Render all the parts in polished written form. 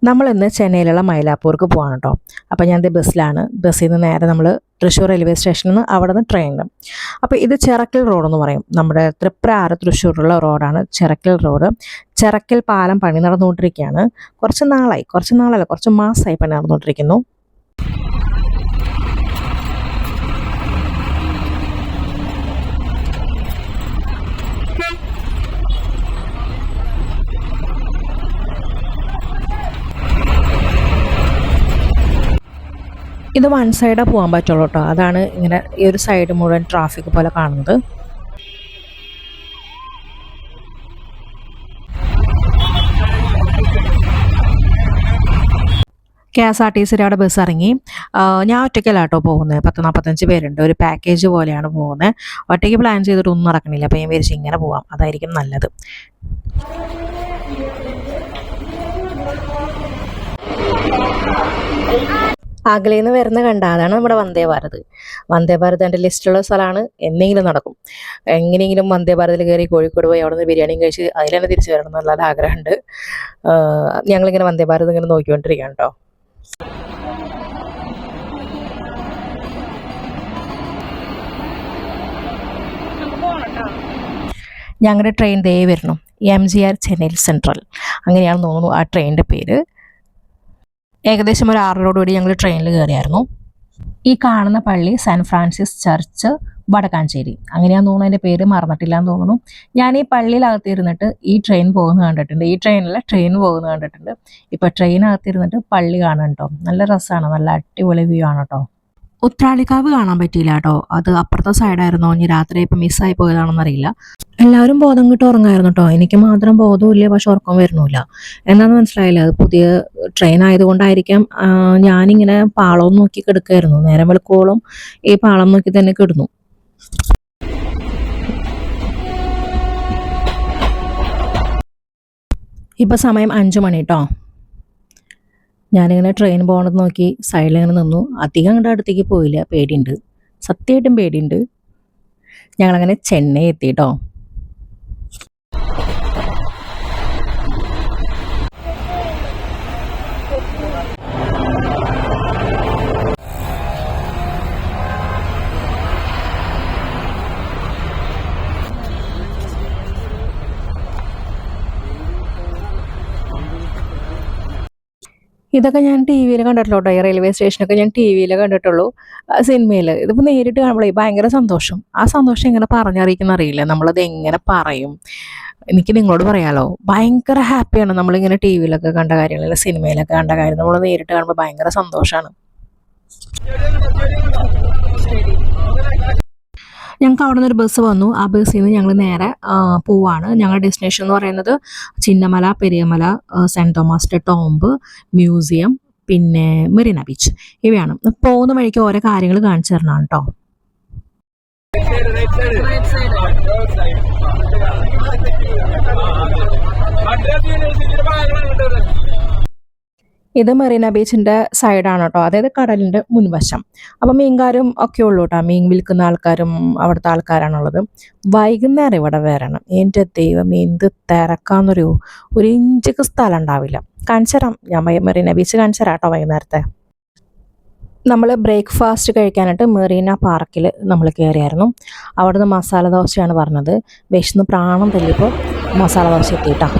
നമ്മളിന്ന് ചെന്നൈയിലുള്ള മൈലാപ്പൂർക്ക് പോവാണ് കേട്ടോ. അപ്പോൾ ഞാൻ ബസ്സിലാണ്. ബസ്സിൽ നിന്ന് നേരെ നമ്മൾ തൃശ്ശൂർ റെയിൽവേ സ്റ്റേഷനിൽ നിന്ന് അവിടെ നിന്ന് ട്രെയിനിലും. അപ്പോൾ ഇത് ചിറക്കൽ റോഡെന്ന് പറയും. നമ്മുടെ തൃപ്രാറ് തൃശ്ശൂരുള്ള റോഡാണ് ചിറക്കൽ റോഡ്. ചിറക്കൽ പാലം പണി നടന്നുകൊണ്ടിരിക്കുകയാണ്. കുറച്ച് മാസമായി പണി നടന്നുകൊണ്ടിരിക്കുന്നു. ഇത് വൺ സൈഡേ പോകാൻ പറ്റുള്ളൂ കേട്ടോ. അതാണ് ഇങ്ങനെ ഈ ഒരു സൈഡ് മുഴുവൻ ട്രാഫിക് പോലെ കാണുന്നത്. KSRTCയുടെ അവിടെ ബസ് ഇറങ്ങി. ഞാൻ ഒറ്റയ്ക്കല്ല കേട്ടോ പോകുന്നത്. 45 പേരുണ്ട്. ഒരു പാക്കേജ് പോലെയാണ് പോകുന്നത്. ഒറ്റയ്ക്ക് പ്ലാൻ ചെയ്തിട്ട് ഒന്നും നടക്കണില്ല. അപ്പോൾ ഞാൻ വിചാരിച്ചു ഇങ്ങനെ പോവാം, അതായിരിക്കും നല്ലത്. അകലേന്ന് നിന്ന് വരുന്ന കണ്ട അതാണ് നമ്മുടെ വന്ദേ ഭാരത്. വന്ദേ ഭാരത് എൻ്റെ ലിസ്റ്റുള്ള സ്ഥലമാണ്. എന്തെങ്കിലും നടക്കും. എങ്ങനെയെങ്കിലും വന്ദേ ഭാരതിൽ കയറി കോഴിക്കോട് പോയി അവിടെ നിന്ന് ബിരിയാണിയും കഴിച്ച് അതിൽ തന്നെ തിരിച്ചു വരണം എന്നുള്ളത് ആഗ്രഹമുണ്ട്. ഞങ്ങളിങ്ങനെ വന്ദേ ഭാരത് ഇങ്ങനെ നോക്കിക്കൊണ്ടിരിക്കുകയാണ് കേട്ടോ. ഞങ്ങളുടെ ട്രെയിൻ ദേ വരുന്നു. MGR ചെന്നൈ സെൻട്രൽ അങ്ങനെയാണെന്ന് തോന്നുന്നു ആ ട്രെയിനിൻ്റെ പേര്. ഏകദേശം ഒരു 6:00 ഞങ്ങൾ ട്രെയിനിൽ കയറിയായിരുന്നു. ഈ കാണുന്ന പള്ളി സെൻറ്റ് ഫ്രാൻസിസ് ചർച്ച് വടക്കാഞ്ചേരി അങ്ങനെയാന്ന് തോന്നുന്നു. അതിൻ്റെ പേര് മറന്നിട്ടില്ല എന്ന് തോന്നുന്നു. ഞാൻ ഈ പള്ളിയിലകത്തിരുന്നിട്ട് ഈ ട്രെയിൻ പോകുന്നത് കണ്ടിട്ടുണ്ട്. ഈ ട്രെയിൻ പോകുന്നത് കണ്ടിട്ടുണ്ട്. ഇപ്പോൾ ട്രെയിനകത്തിരുന്നിട്ട് പള്ളി കാണാൻ കേട്ടോ. നല്ല രസമാണ്. നല്ല അടിപൊളി വ്യൂ ആണ് കേട്ടോ. ഉത്രാളിക്കാവ് കാണാൻ പറ്റിയില്ല കേട്ടോ. അത് അപ്പുറത്തെ സൈഡായിരുന്നോ, ഇനി രാത്രി ഇപ്പം മിസ്സായി പോയതാണെന്നറിയില്ല. എല്ലാവരും ബോധം കിട്ടി ഉറങ്ങായിരുന്നു കേട്ടോ. എനിക്ക് മാത്രം ബോധമില്ല, പക്ഷെ ഉറക്കം വരുന്നില്ല. എന്താണെന്ന് മനസ്സിലായില്ല. അത് പുതിയ ട്രെയിൻ ആയതുകൊണ്ടായിരിക്കാം. ഞാനിങ്ങനെ പാളം നോക്കി കിടക്കായിരുന്നു. നേരം വെളുക്കോളം ഈ പാളം നോക്കി തന്നെ കിടന്നു. ഇപ്പം സമയം 5 മണി കേട്ടോ. ഞാനിങ്ങനെ ട്രെയിൻ പോകണത് നോക്കി സൈഡിലിങ്ങനെ നിന്നു. അധികം അങ്ങോട്ട് അടുത്തേക്ക് പോയില്ല. പേടിയുണ്ട്, സത്യമായിട്ടും പേടിയുണ്ട്. ഞങ്ങളങ്ങനെ ചെന്നൈ എത്തി കേട്ടോ. ഇതൊക്കെ ഞാൻ ടി വിയിൽ കണ്ടിട്ടുള്ളൂ കേട്ടോ. ഈ റെയിൽവേ സ്റ്റേഷനൊക്കെ ഞാൻ ടി വിയിൽ കണ്ടിട്ടുള്ളൂ, സിനിമയിൽ. ഇതിപ്പോൾ നേരിട്ട് കാണുമ്പോഴേ ഭയങ്കര സന്തോഷം. ആ സന്തോഷം എങ്ങനെ പറഞ്ഞറിയിക്കുന്ന അറിയില്ല. നമ്മളത് എങ്ങനെ പറയും? എനിക്ക് നിങ്ങളോട് പറയാലോ, ഭയങ്കര ഹാപ്പിയാണ് നമ്മളിങ്ങനെ ടി വിയിലൊക്കെ കണ്ട കാര്യങ്ങൾ, സിനിമയിലൊക്കെ കണ്ട കാര്യം നമ്മൾ നേരിട്ട് കാണുമ്പോൾ ഭയങ്കര സന്തോഷമാണ്. ഞങ്ങൾക്ക് അവിടെ നിന്നൊരു ബസ് വന്നു. ആ ബസ്സിൽ നിന്ന് ഞങ്ങൾ നേരെ പോവാണ്. ഞങ്ങളുടെ ഡെസ്റ്റിനേഷൻ എന്ന് പറയുന്നത് ചിന്നമല, പെരിയമല, സെൻറ്റ് തോമസിൻ്റെ ടോംബ്, മ്യൂസിയം, പിന്നെ മെറീന ബീച്ച് ഇവയാണ്. പോകുന്ന വഴിക്ക് ഓരോ കാര്യങ്ങൾ കാണിച്ചു തരണം കേട്ടോ. ഇത് മെറീന ബീച്ചിൻ്റെ സൈഡാണ് കേട്ടോ. അതായത് കടലിൻ്റെ മുൻവശം. അപ്പം മീൻകാരും ഒക്കെ ഉള്ളൂ കേട്ടോ. മീൻ വിൽക്കുന്ന ആൾക്കാരും അവിടുത്തെ ആൾക്കാരാണുള്ളത്. വൈകുന്നേരം ഇവിടെ വരണം. എൻ്റെ ദൈവം, എന്ത് തിരക്കാന്നൊരു ഇഞ്ചക്ക് സ്ഥലം ഉണ്ടാവില്ല. കാണിച്ചുതരാം ഞാൻ മെറീന ബീച്ച് കാണിച്ചുതരാം കേട്ടോ. വൈകുന്നേരത്തെ നമ്മൾ ബ്രേക്ക്ഫാസ്റ്റ് കഴിക്കാനായിട്ട് മെറീന പാർക്കിൽ നമ്മൾ കയറിയായിരുന്നു. അവിടുന്ന് മസാല ദോശയാണ് പറഞ്ഞത്. വിശന്ന് പ്രാണം തല്ലിയപ്പോൾ മസാല ദോശ എത്തിയിട്ടാ.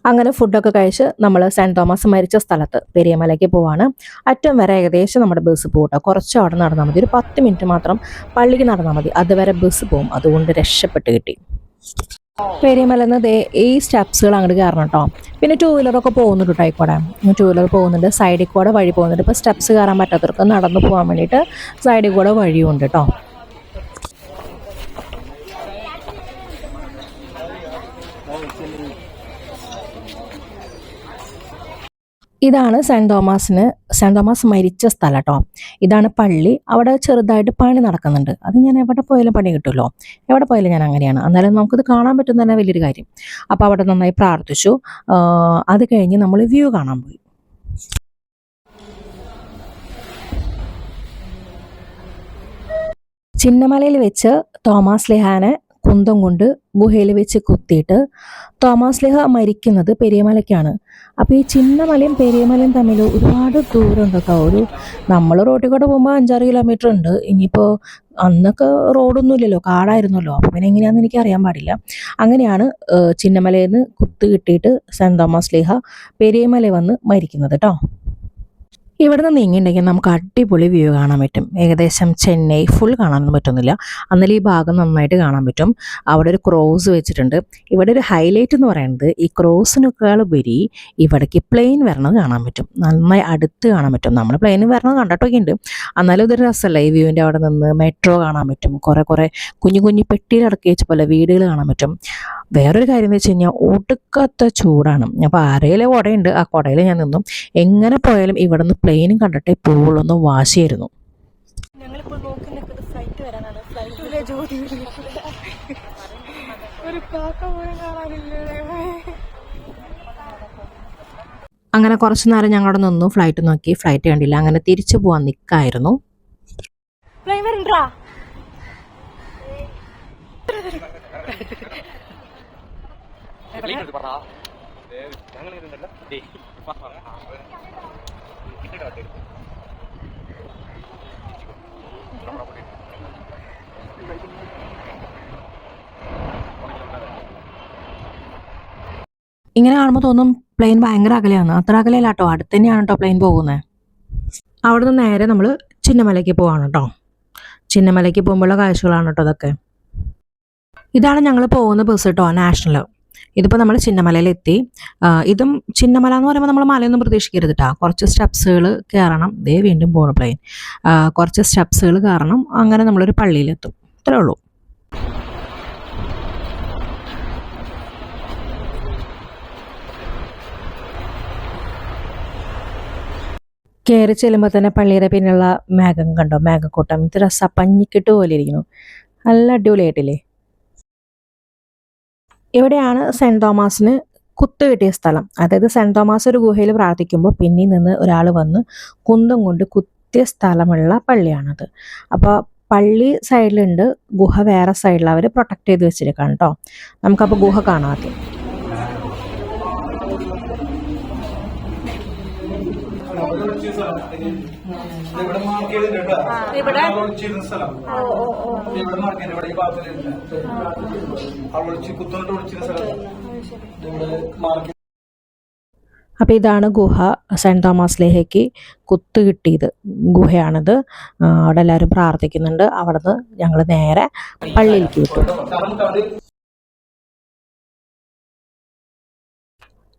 അങ്ങനെ ഫുഡൊക്കെ കഴിച്ച് നമ്മൾ സെൻറ്റ് തോമസ് മരിച്ച സ്ഥലത്ത് പെരിയമലയ്ക്ക് പോവാണ്. അറ്റം വരെ ഏകദേശം നമ്മുടെ ബസ് പോകട്ടോ. കുറച്ച് അവിടെ നടന്നാൽ മതി. ഒരു 10 മിനിറ്റ് മാത്രം പള്ളിക്ക് നടന്നാൽ മതി. അതുവരെ ബസ് പോകും. അതുകൊണ്ട് രക്ഷപ്പെട്ട് കിട്ടി. പെരിയമലന്ന് ഈ സ്റ്റെപ്സുകൾ അങ്ങോട്ട് കയറണം കേട്ടോ. പിന്നെ 2 വീലറൊക്കെ പോകുന്നുണ്ട് കേട്ടോ. ആയിക്കോട്ടെ, 2 വീലർ പോകുന്നുണ്ട്. സൈഡിൽ കൂടെ വഴി പോകുന്നുണ്ട്. ഇപ്പോൾ സ്റ്റെപ്സ് കയറാൻ പറ്റാത്തവർക്ക് നടന്നു പോകാൻ വേണ്ടിയിട്ട് സൈഡിൽ കൂടെ വഴിയുണ്ട് കേട്ടോ. ഇതാണ് സെൻറ്റ് തോമസ് മരിച്ച സ്ഥലം കേട്ടോ. ഇതാണ് പള്ളി. അവിടെ ചെറുതായിട്ട് പണി നടക്കുന്നുണ്ട്. അത് ഞാൻ എവിടെ പോയാലും പണി കിട്ടുമല്ലോ. എവിടെ പോയാലും ഞാൻ അങ്ങനെയാണ്. എന്നാലും നമുക്കിത് കാണാൻ പറ്റുന്ന തന്നെ വലിയൊരു കാര്യം. അപ്പോൾ അവിടെ നന്നായി പ്രാർത്ഥിച്ചു. അത് കഴിഞ്ഞ് നമ്മൾ വ്യൂ കാണാൻ പോയി. ചിന്നമലയിൽ വെച്ച് തോമാസ് ലിഹാനെ കുന്തം കൊണ്ട് ഗുഹയിൽ വെച്ച് കുത്തിയിട്ട് തോമാസ് ലിഹ മരിക്കുന്നത് പെരിയമലയ്ക്കാണ്. അപ്പോൾ ഈ ചിന്നമലയും പെരിയമലയും തമ്മിൽ ഒരുപാട് ദൂരമുണ്ട് കേട്ടോ. നമ്മൾ റോഡിൽ കൂടെ പോകുമ്പോൾ 5-6 കിലോമീറ്റർ ഉണ്ട്. ഇനിയിപ്പോൾ അന്നൊക്കെ റോഡൊന്നുമില്ലല്ലോ, കാടായിരുന്നല്ലോ. അപ്പോൾ പിന്നെ എങ്ങനെയാണെന്ന് എനിക്ക് അറിയാൻ പാടില്ല. അങ്ങനെയാണ് ചിന്നമലയിൽ നിന്ന് കുത്ത് കിട്ടിയിട്ട് സെൻറ് തോമസ് ലിഹ പെരിയമല വന്ന് മരിക്കുന്നത് കേട്ടോ. ഇവിടുന്ന് നീങ്ങിയിട്ടുണ്ടെങ്കിൽ നമുക്ക് അടിപൊളി വ്യൂ കാണാൻ പറ്റും. ഏകദേശം ചെന്നൈ ഫുൾ കാണാനൊന്നും പറ്റുന്നില്ല, എന്നാലും ഈ ഭാഗം നന്നായിട്ട് കാണാൻ പറ്റും. അവിടെ ഒരു ക്രോസ് വെച്ചിട്ടുണ്ട്. ഇവിടെ ഒരു ഹൈലൈറ്റ് എന്ന് പറയുന്നത് ഈ ക്രോസിനേക്കാൾ ഉപരി ഇവിടേക്ക് പ്ലെയിൻ വരണത് കാണാൻ പറ്റും. നന്നായി അടുത്ത് കാണാൻ പറ്റും. നമ്മൾ പ്ലെയിൻ വരണത് കണ്ടിട്ടൊക്കെ ഉണ്ട്, എന്നാലും ഇതൊരു രസമല്ല. ഈ വ്യൂവിൻ്റെ അവിടെ നിന്ന് മെട്രോ കാണാൻ പറ്റും. കുറേ കുഞ്ഞു കുഞ്ഞു പെട്ടിയിലടക്കി വെച്ച പോലെ വീടുകൾ കാണാൻ പറ്റും. വേറൊരു കാര്യം എന്ന് വെച്ച് കഴിഞ്ഞാൽ ഒടുക്കത്തെ ചൂടാണ്. അപ്പോൾ ആരയിലെ കുടയുണ്ട്, ആ കുടയിൽ ഞാൻ നിന്നും എങ്ങനെ പോയാലും ഇവിടെ നിന്ന് പ്ലെയിനും കണ്ടിട്ടേ പോകുള്ളൊന്നും വാശിയായിരുന്നു. ഞങ്ങളിപ്പോൾ നോക്കി നിൽക്കുന്നത് ഫ്ലൈറ്റ് വരാനാണ്. ഫ്ലൈറ്റിലെ ജോലി ഒരു കാക്ക പോലും കാണാനില്ലേ. അങ്ങനെ കുറച്ച് നേരം ഞങ്ങളവിടെ നിന്നു, ഫ്ലൈറ്റ് നോക്കി. ഫ്ലൈറ്റ് കണ്ടില്ല, അങ്ങനെ തിരിച്ചു പോകാൻ നിൽക്കായിരുന്നു. പ്ലെയിൻ വരണ്ടാ. ഇങ്ങനെ കാണുമ്പോൾ തോന്നും പ്ലെയിൻ ഭയങ്കര അകലെയാണ്. അത്ര അകലെയല്ല കേട്ടോ, അടുത്ത് തന്നെയാണ് കേട്ടോ പ്ലെയിൻ പോകുന്നത്. അവിടെ നിന്ന് നേരെ നമ്മൾ ചിന്നമലയ്ക്ക് പോവാണ് കേട്ടോ. ചിന്നമലയ്ക്ക് പോകുമ്പോഴുള്ള കാഴ്ചകളാണ് കേട്ടോ അതൊക്കെ. ഇതാണ് ഞങ്ങൾ പോകുന്ന ബസ് കേട്ടോ, നാഷണൽ. ഇതിപ്പോൾ നമ്മൾ ചിന്നമലയിലെത്തി. ഇതും ചിന്നമല എന്ന് പറയുമ്പോൾ നമ്മൾ മലയൊന്നും പ്രതീക്ഷിക്കരുത് കേട്ടോ. കുറച്ച് സ്റ്റെപ്സുകൾ കയറണം. ദേ വീണ്ടും പോകണം പ്ലെയിൻ. കുറച്ച് സ്റ്റെപ്സുകൾ കയറണം. അങ്ങനെ നമ്മളൊരു പള്ളിയിലെത്തും. ഇത്രേ ഉള്ളൂ. കയറി ചെല്ലുമ്പോൾ തന്നെ പള്ളിയുടെ പിന്നെയുള്ള മേഘം കണ്ടോ, മേഘക്കൂട്ടം. ഇത് രസ പഞ്ഞിക്കിട്ട് പോലെ ഇരിക്കുന്നു. നല്ല അടിപൊളിയായിട്ടില്ലേ. ഇവിടെയാണ് സെൻറ് തോമസിന് കുത്ത് കിട്ടിയ സ്ഥലം. അതായത് സെൻറ് തോമസ് ഒരു ഗുഹയിൽ പ്രാർത്ഥിക്കുമ്പോൾ പിന്നിൽ നിന്ന് ഒരാൾ വന്ന് കുന്തം കൊണ്ട് കുത്തിയ സ്ഥലമുള്ള പള്ളിയാണത്. അപ്പോൾ പള്ളി സൈഡിലുണ്ട്, ഗുഹ വേറെ സൈഡിൽ അവർ പ്രൊട്ടക്ട് ചെയ്ത് വെച്ചിരിക്കുകയാണ് കേട്ടോ. നമുക്കപ്പോൾ ഗുഹ കാണാം ആദ്യം. അപ്പോൾ ഇതാണ് ഗുഹ. സെൻറ് തോമസ് ലേഹയ്ക്ക് കുത്ത് കിട്ടിയത് ഗുഹയാണിത്. അവിടെ എല്ലാവരും പ്രാർത്ഥിക്കുന്നുണ്ട്. അവിടെ നിന്ന് ഞങ്ങൾ നേരെ പള്ളിയിലേക്ക് വിട്ടു.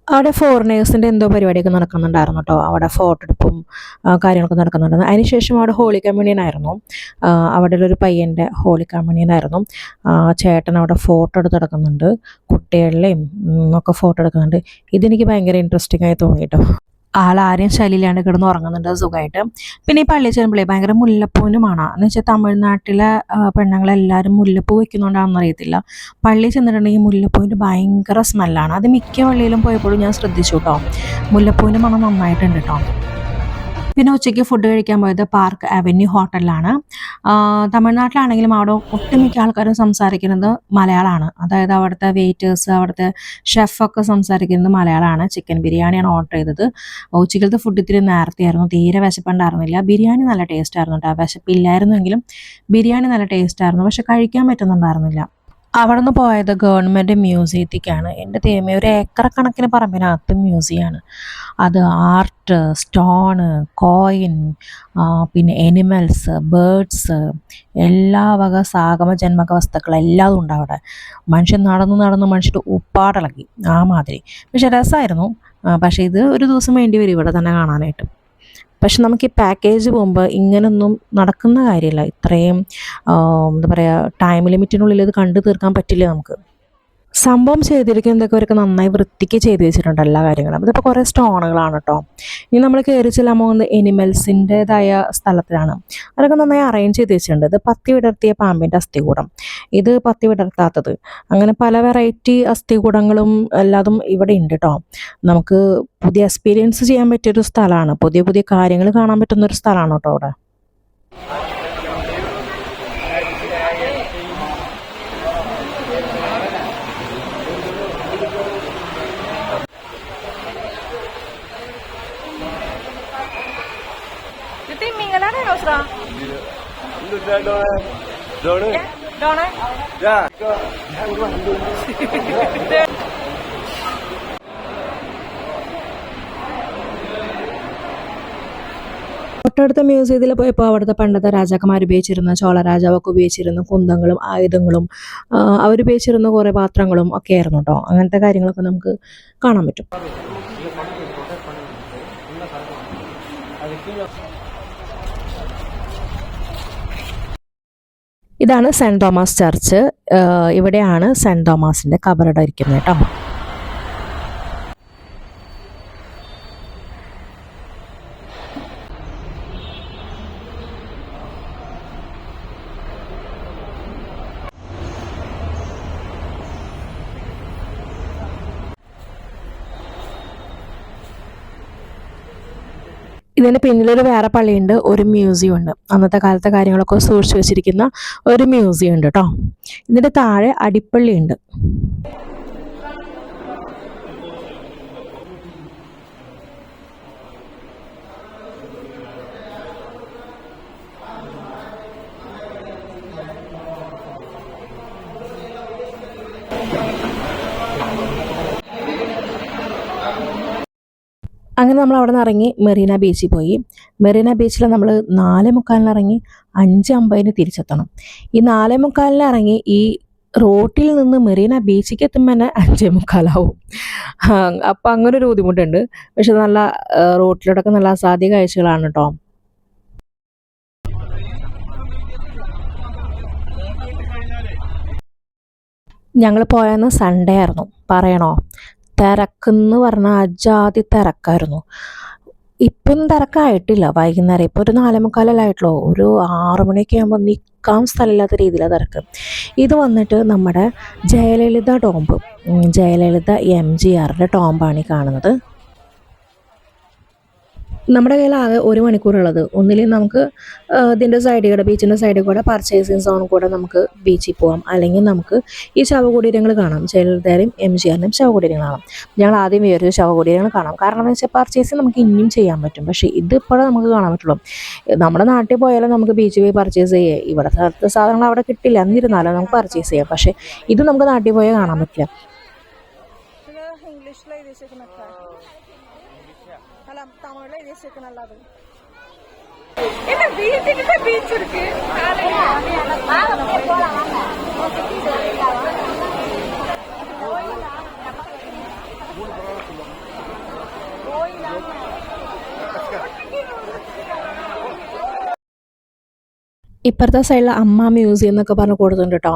അവിടെ ഫോറിനേഴ്സിൻ്റെ എന്തോ പരിപാടിയൊക്കെ നടക്കുന്നുണ്ടായിരുന്നു കേട്ടോ. അവിടെ ഫോട്ടോ എടുപ്പും കാര്യങ്ങളൊക്കെ നടക്കുന്നുണ്ടായിരുന്നു. അതിനുശേഷം അവിടെ ഹോളി കമ്മ്യൂണിയൻ ആയിരുന്നു. അവിടെ ഒരു പയ്യൻ്റെ ഹോളി കമ്മ്യൂണിയൻ ആയിരുന്നു. ചേട്ടൻ അവിടെ ഫോട്ടോ എടുത്ത് നടക്കുന്നുണ്ട്. കുട്ടികളുടെയും ഒക്കെ ഫോട്ടോ എടുക്കുന്നുണ്ട്. ഇതെനിക്ക് ഭയങ്കര ഇൻട്രസ്റ്റിംഗ് ആയി തോന്നി കേട്ടോ. ആളാരെയും ശല്യമില്ലാണ്ട് കിടന്ന് ഉറങ്ങുന്നുണ്ട് സുഖമായിട്ട്. പിന്നെ ഈ പള്ളിയിൽ ചെല്ലുമ്പോഴേ ഭയങ്കര മുല്ലപ്പൂവിനുമാണ്. എന്ന് വെച്ചാൽ തമിഴ്നാട്ടിലെ പെണ്ണുങ്ങളെല്ലാവരും മുല്ലപ്പൂ വെക്കുന്നുണ്ടാണെന്ന് അറിയത്തില്ല. പള്ളിയിൽ ചെന്നിട്ടുണ്ടെങ്കിൽ മുല്ലപ്പൂവിൻ്റെ ഭയങ്കര സ്മെല്ലാണ്. അത് മിക്ക പള്ളിയിലും പോയപ്പോഴും ഞാൻ ശ്രദ്ധിച്ചു കേട്ടോ. മുല്ലപ്പൂവിൻ്റെ മണം നന്നായിട്ടുണ്ട് കേട്ടോ. പിന്നെ ഉച്ചയ്ക്ക് ഫുഡ് കഴിക്കാൻ പോയത് പാർക്ക് അവന്യൂ ഹോട്ടലിലാണ്. തമിഴ്നാട്ടിലാണെങ്കിലും അവിടെ ഒട്ടുമിക്ക ആൾക്കാരും സംസാരിക്കുന്നത് മലയാളമാണ്. അതായത് അവിടുത്തെ വെയിറ്റേഴ്സ്, അവിടുത്തെ ഷെഫൊക്കെ സംസാരിക്കുന്നത് മലയാളമാണ്. ചിക്കൻ ബിരിയാണിയാണ് ഓർഡർ ചെയ്തത്. ഉച്ചയ്ക്കലത്തെ ഫുഡ് ഇത്തിരി നേരത്തെയായിരുന്നു. തീരെ വിശപ്പുണ്ടായിരുന്നില്ല. ബിരിയാണി നല്ല ടേസ്റ്റ് ആയിരുന്നു കേട്ടോ. വിശപ്പില്ലായിരുന്നെങ്കിലും ബിരിയാണി നല്ല ടേസ്റ്റ് ആയിരുന്നു, പക്ഷെ കഴിക്കാൻ പറ്റുന്നുണ്ടായിരുന്നില്ല. അവിടെ നിന്ന് പോയത് ഗവൺമെൻറ് മ്യൂസിയത്തേക്കാണ്. എൻ്റെ ദൈവമേ, ഒരു ഏക്കർ കണക്കിന് പറമ്പിനകത്ത് മ്യൂസിയമാണ്. അത് ആർട്ട്, സ്റ്റോണ്, കോയിൻ, പിന്നെ എനിമൽസ്, ബേർഡ്സ്, എല്ലാ വക സാഗമ ജന്മക വസ്തുക്കൾ എല്ലാതും ഉണ്ട് അവിടെ. മനുഷ്യൻ നടന്ന് മനുഷ്യൻ്റെ ഉപ്പാടിളക്കി ആ മാതിരി. പക്ഷെ രസമായിരുന്നു. പക്ഷേ ഇത് ഒരു ദിവസം വേണ്ടി വരും ഇവിടെ തന്നെ കാണാനായിട്ട്. പക്ഷെ നമുക്ക് ഈ പാക്കേജ് പോകുമ്പോൾ ഇങ്ങനൊന്നും നടക്കുന്ന കാര്യമില്ല. ഇത്രയും എന്താ പറയുക, ടൈം ലിമിറ്റിനുള്ളിൽ ഇത് കണ്ടു തീർക്കാൻ പറ്റില്ല നമുക്ക്. സംഭവം ചെയ്തിരിക്കുന്നതൊക്കെ അവർക്ക് നന്നായി വൃത്തിക്ക് ചെയ്ത് വെച്ചിട്ടുണ്ട് എല്ലാ കാര്യങ്ങളും. ഇതിപ്പോൾ കുറേ സ്റ്റോണുകളാണ് കേട്ടോ. ഇനി നമ്മൾ കയറി ചെല്ലാൻ പോകുന്നത് എനിമൽസിൻ്റെതായ സ്ഥലത്തിലാണ്. അതൊക്കെ നന്നായി അറേഞ്ച് ചെയ്ത് വെച്ചിട്ടുണ്ട്. ഇത് പത്തി വിടർത്തിയ പാമ്പിൻ്റെ അസ്ഥികൂടം, ഇത് പത്തി വിടർത്താത്തത്, അങ്ങനെ പല വെറൈറ്റി അസ്ഥികൂടങ്ങളും എല്ലാതും ഇവിടെ ഉണ്ട് കേട്ടോ. നമുക്ക് പുതിയ എക്സ്പീരിയൻസ് ചെയ്യാൻ പറ്റിയൊരു സ്ഥലമാണ്. പുതിയ പുതിയ കാര്യങ്ങൾ കാണാൻ പറ്റുന്നൊരു സ്ഥലമാണ് കേട്ടോ അവിടെ. തിമിങ്ങലാണ് നോസ്രാ ഡോണേ തൊട്ടടുത്ത മ്യൂസിയത്തിൽ പോയപ്പോൾ അവിടുത്തെ പണ്ടത്തെ രാജാക്കന്മാർ ഉപയോഗിച്ചിരുന്ന ചോള രാജാവൊക്കെ ഉപയോഗിച്ചിരുന്ന കുന്തങ്ങളും ആയുധങ്ങളും അവരുപയോഗിച്ചിരുന്ന കുറേ പാത്രങ്ങളും ഒക്കെ ആയിരുന്നു കേട്ടോ. അങ്ങനത്തെ കാര്യങ്ങളൊക്കെ നമുക്ക് കാണാൻ പറ്റും. ഇതാണ് സെൻറ് തോമസ് ചർച്ച്. ഇവിടെയാണ് സെൻറ് തോമസിൻ്റെ കബറിടം ഇരിക്കുന്നത് കേട്ടോ. ഇതിൻ്റെ പിന്നിലൊരു വേറെ പള്ളിയുണ്ട്, ഒരു മ്യൂസിയം ഉണ്ട്. അന്നത്തെ കാലത്തെ കാര്യങ്ങളൊക്കെ സൂക്ഷിച്ചു വെച്ചിരിക്കുന്ന ഒരു മ്യൂസിയം ഉണ്ട് കേട്ടോ. ഇതിൻ്റെ താഴെ അടിപ്പള്ളിയുണ്ട്. അങ്ങനെ നമ്മൾ അവിടെ നിന്ന് ഇറങ്ങി മെറീന ബീച്ചിൽ പോയി. മെറീന ബീച്ചിൽ നമ്മൾ 4:45 ഇറങ്ങി 5:50 തിരിച്ചെത്തണം. ഈ 4:45 ഇറങ്ങി ഈ റോട്ടിൽ നിന്ന് മെറീന ബീച്ചിലേക്ക് എത്തുമ്പോൾ തന്നെ 5:45 അപ്പം അങ്ങനെ ഒരു ബുദ്ധിമുട്ടുണ്ട്. പക്ഷെ നല്ല റോട്ടിലോടൊക്കെ നല്ല അസാധ്യ കാഴ്ചകളാണ് കേട്ടോ. ഞങ്ങൾ പോയെന്ന് സൺഡേ ആയിരുന്നു. പറയണോ, തിരക്കെന്ന് പറഞ്ഞാൽ അജാതി തിരക്കായിരുന്നു. ഇപ്പം തിരക്കായിട്ടില്ല, വൈകുന്നേരം ഇപ്പോൾ ഒരു 4:45 ആയിട്ടുള്ളൂ. ഒരു 6 മണിയൊക്കെ ആകുമ്പോൾ നിൽക്കാൻ സ്ഥലമില്ലാത്ത രീതിയിലാണ് തിരക്ക്. ഇത് വന്നിട്ട് നമ്മുടെ ജയലളിത ടോംബ്, ജയലളിത MGRൻ്റെ ടോംബാണ് ഈ കാണുന്നത്. നമ്മുടെ കയ്യിൽ ആകെ 1 മണിക്കൂറുള്ളത്. ഒന്നിൽ നമുക്ക് ഇതിൻ്റെ സൈഡിൽ കൂടെ, ബീച്ചിൻ്റെ സൈഡിൽ കൂടെ പർച്ചേസിങ് സോണിൽ കൂടെ നമുക്ക് ബീച്ചിൽ പോകാം, അല്ലെങ്കിൽ നമുക്ക് ഈ ശവകുടീരങ്ങൾ കാണാം. ജയലളിതയും MGRൻ്റെയും ശവകുടീരങ്ങൾ കാണാം. ഞങ്ങൾ ആദ്യം വിചാരിച്ചു ശവകുടീരങ്ങൾ കാണാം, കാരണം എന്ന് വെച്ചാൽ പർച്ചേസ് നമുക്ക് ഇനിയും ചെയ്യാൻ പറ്റും. പക്ഷേ ഇതിപ്പോഴേ നമുക്ക് കാണാൻ പറ്റുള്ളൂ. നമ്മുടെ നാട്ടിൽ പോയാലും നമുക്ക് ബീച്ചിൽ പോയി പർച്ചേസ് ചെയ്യാം. ഇവിടെ സാധനങ്ങൾ അവിടെ കിട്ടില്ല, എന്നിരുന്നാലും നമുക്ക് പർച്ചേസ് ചെയ്യാം. പക്ഷേ ഇത് നമുക്ക് നാട്ടിൽ പോയാൽ കാണാൻ പറ്റില്ല. ഇപ്പുറത്തെ സൈഡിൽ അമ്മ മ്യൂസിയം എന്നൊക്കെ പറഞ്ഞ് കൊടുത്തിട്ടുണ്ട് കേട്ടോ.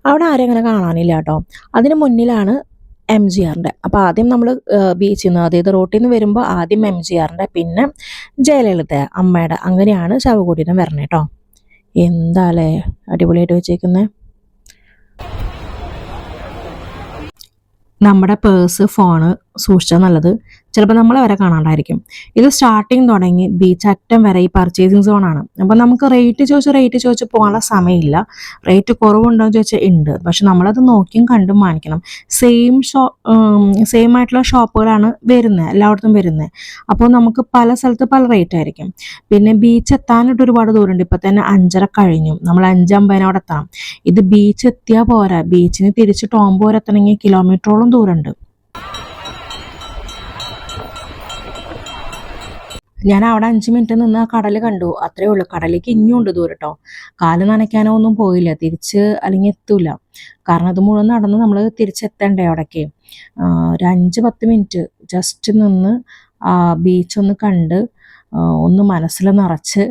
അവിടെ ആരും അങ്ങനെ കാണാനില്ല കേട്ടോ. അതിന് മുന്നിലാണ് MGRൻ്റെ. അപ്പോൾ ആദ്യം നമ്മൾ ബീച്ചിൽ നിന്ന്, അതായത് റോട്ടിൽ നിന്ന് വരുമ്പോൾ ആദ്യം MGRൻ്റെ, പിന്നെ ജയലളിത അമ്മയുടെ, അങ്ങനെയാണ് ശവകുടീരം വരണേ കേട്ടോ. എന്താല്ലേ അടിപൊളിയായിട്ട് വെച്ചേക്കുന്നത്. നമ്മുടെ പേഴ്സ്, ഫോണ് സൂക്ഷിച്ചാൽ നല്ലത്. ചിലപ്പോൾ നമ്മളെ വരെ കാണാണ്ടായിരിക്കും. ഇത് സ്റ്റാർട്ടിങ് തുടങ്ങി ബീച്ച് അറ്റം വരെ ഈ പർച്ചേസിങ് സോണാണ്. അപ്പോൾ നമുക്ക് റേറ്റ് ചോദിച്ച് പോകാനുള്ള സമയമില്ല. റേറ്റ് കുറവുണ്ടോ എന്ന് ചോദിച്ചാൽ ഉണ്ട്, പക്ഷെ നമ്മളത് നോക്കിയും കണ്ടും വാങ്ങിക്കണം. സെയിം ആയിട്ടുള്ള ഷോപ്പുകളാണ് വരുന്നത്, എല്ലായിടത്തും വരുന്നത്. അപ്പോൾ നമുക്ക് പല സ്ഥലത്ത് പല റേറ്റ് ആയിരിക്കും. പിന്നെ ബീച്ച് എത്താനായിട്ട് ഒരുപാട് ദൂരമുണ്ട്. ഇപ്പം തന്നെ 5:30 കഴിഞ്ഞു. നമ്മൾ 5:50 അവിടെ എത്തണം. ഇത് ബീച്ച് എത്തിയാൽ പോരാ, ബീച്ചിന് തിരിച്ച് ടോംബ് വരെ എത്തണമെങ്കിൽ കിലോമീറ്ററോളം ദൂരമുണ്ട്. ഞാൻ അവിടെ 5 മിനിറ്റ് നിന്ന് ആ കടൽ കണ്ടു, അത്രേ ഉള്ളൂ. കടലേക്ക് ഇനിയും ഉണ്ട് ദൂരം കേട്ടോ. കാല് നനയ്ക്കാനോ ഒന്നും പോയില്ല, തിരിച്ച് അല്ലെങ്കിൽ എത്തൂല. കാരണം അത് മുഴുവൻ നടന്ന് നമ്മൾ തിരിച്ചെത്തണ്ടേ അവിടേക്ക്. ഒരു 5-10 മിനിറ്റ് ജസ്റ്റ് നിന്ന് ബീച്ചൊന്ന് കണ്ട് ഒന്ന് മനസ്സിൽ നിറച്ച്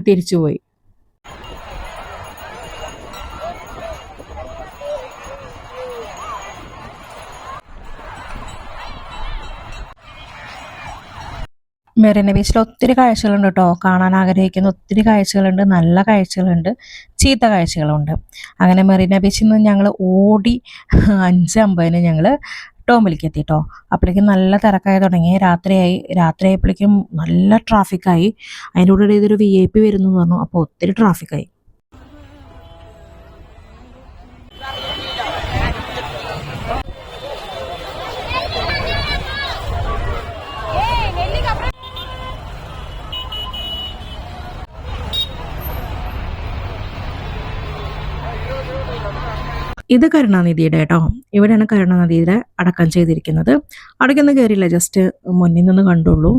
തിരിച്ചു പോയി. മെറീന ബീച്ചിൽ ഒത്തിരി കാഴ്ചകളുണ്ട് കേട്ടോ. കാണാൻ ആഗ്രഹിക്കുന്ന ഒത്തിരി കാഴ്ചകളുണ്ട്. നല്ല കാഴ്ചകളുണ്ട്, ചീത്ത കാഴ്ചകളുണ്ട്. അങ്ങനെ മെറീന ബീച്ചിൽ നിന്ന് ഞങ്ങൾ ഓടി 5:50 ഞങ്ങൾ ടോംബിലേക്ക് എത്തി കേട്ടോ. അപ്പോഴേക്കും നല്ല തിരക്കായി തുടങ്ങി. രാത്രിയായപ്പോഴേക്കും നല്ല ട്രാഫിക്കായി. അതിൻ്റെ കൂടെ ഇതൊരു VIP വരുന്നു എന്ന് പറഞ്ഞു. അപ്പോൾ ഒത്തിരി ട്രാഫിക്കായി. ഇത് കരുണാനിധിയുടെ കേട്ടോ. ഇവിടെയാണ് കരുണാനിധിയുടെ അടക്കം ചെയ്തിരിക്കുന്നത്. അടക്കൊന്നും കയറിയില്ല, ജസ്റ്റ് മുന്നിൽ നിന്ന് കണ്ടുള്ളൂ.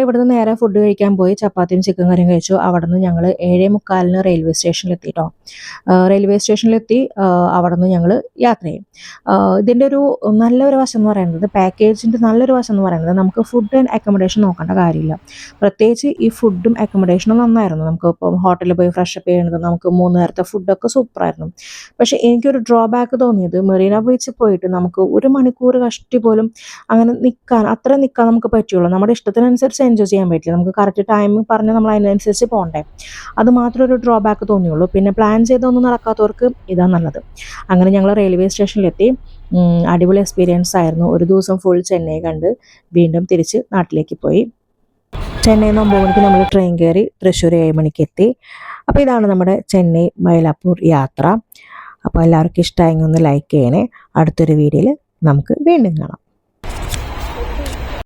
ഇവിടുന്ന് നേരെ ഫുഡ് കഴിക്കാൻ പോയി, ചപ്പാത്തിയും ചിക്കൻ കറിയും കഴിച്ചു. അവിടെ നിന്ന് ഞങ്ങൾ 7:45 റെയിൽവേ സ്റ്റേഷനിലെത്തി കേട്ടോ. റെയിൽവേ സ്റ്റേഷനിലെത്തി അവിടെ നിന്ന് ഞങ്ങൾ യാത്ര ചെയ്യും. ഇതിൻ്റെ ഒരു നല്ലൊരു വശം എന്ന് പറയുന്നത്, പാക്കേജിൻ്റെ നല്ലൊരു വശം എന്ന് പറയുന്നത്, നമുക്ക് ഫുഡ് ആൻഡ് അക്കോമഡേഷൻ നോക്കേണ്ട കാര്യമില്ല. പ്രത്യേകിച്ച് ഈ ഫുഡും അക്കോമഡേഷനും നന്നായിരുന്നു. നമുക്ക് ഇപ്പം ഹോട്ടലിൽ പോയി ഫ്രഷപ്പ് ചെയ്യണത്, നമുക്ക് 3 നേരത്തെ ഫുഡൊക്കെ സൂപ്പറായിരുന്നു. പക്ഷേ എനിക്കൊരു ഡ്രോബാക്ക് തോന്നിയത്, മെറീന ബീച്ചിൽ പോയിട്ട് നമുക്ക് 1 മണിക്കൂർ കഷ്ടി പോലും അങ്ങനെ അത്ര നിൽക്കാൻ നമുക്ക് പറ്റുള്ളൂ. നമ്മുടെ ഇഷ്ടത്തിനനുസരിച്ച് എൻജോയ് ചെയ്യാൻ പറ്റില്ല. നമുക്ക് കറക്റ്റ് ടൈം പറഞ്ഞ് നമ്മൾ അതിനനുസരിച്ച് പോകണ്ടേ. അത് മാത്രമേ ഒരു ഡ്രോബാക്ക് തോന്നിയുള്ളൂ. പിന്നെ പ്ലാൻ ചെയ്തൊന്നും നടക്കാത്തവർക്ക് ഇതാ നല്ലത്. അങ്ങനെ ഞങ്ങൾ റെയിൽവേ സ്റ്റേഷനിലെത്തി. അടിപൊളി എക്സ്പീരിയൻസ് ആയിരുന്നു. ഒരു ദിവസം ഫുൾ ചെന്നൈ കണ്ട് വീണ്ടും തിരിച്ച് നാട്ടിലേക്ക് പോയി. ചെന്നൈയിൽ നിന്ന് 9 മണിക്ക് നമ്മൾ ട്രെയിൻ കയറി തൃശ്ശൂർ 7 മണിക്ക് എത്തി. അപ്പോൾ ഇതാണ് നമ്മുടെ ചെന്നൈ മൈലാപ്പൂർ യാത്ര. അപ്പോൾ എല്ലാവർക്കും ഇഷ്ടമായെങ്കിൽ ഒന്ന് ലൈക്ക് ചെയ്യണേ. അടുത്തൊരു വീഡിയോയിൽ നമുക്ക് വീണ്ടും കാണാം.